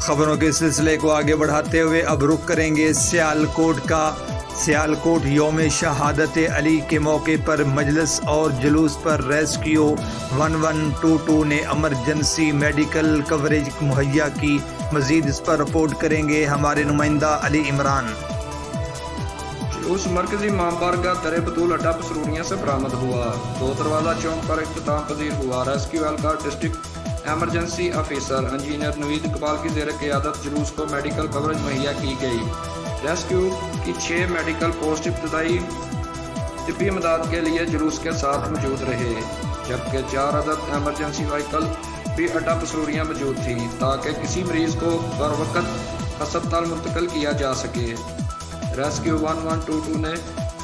खबरों के सिलसिले को आगे बढ़ाते हुए अब रुख करेंगे सियालकोट का। सियालकोट यौम शहादत अली के मौके पर मजलिस और जुलूस पर रेस्क्यू 1122 ने एमरजेंसी मेडिकल कवरेज मुहैया की। मजीद इस पर रिपोर्ट करेंगे हमारे नुमाइंदा अली इमरान। जुलूस मरकजी इमाम बारगाह दर बतूल अड्डा पसरूरियां से बरामद हुआ। दो दरवाज़ा चौक पर इख्तिताम पजीर हुआ। रेस्क्यू एहलकार district emergency officer engineer Naveed Iqbal की ज़ेर क़ियादत जुलूस को मेडिकल कवरेज मुहैया की गई। रेस्क्यू की 6 मेडिकल पोस्ट इब्तदाई तिब्बी इमदाद के लिए जुलूस के साथ मौजूद रहे, जबकि 4 अदद एमरजेंसी व्हीकल भी अड्डा पसरूरियां मौजूद थी ताकि किसी मरीज़ को बर वक्त अस्पताल मुंतकिल किया जा सके। रेस्क्यू 1122 ने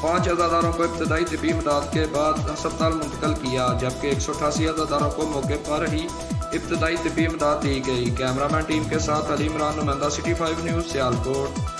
5 अज़ादारों को इब्तदाई तिब्बी इमदाद के बाद अस्पताल मुंतकिल किया, जबकि 188 अज़ादारों को मौके पर ही इब्तदाई तिब्बी इमदाद दी गई। कैमरामैन टीम के साथ अली इमरान, नुमाइंदा सिटी 5 न्यूज़, सियालकोट।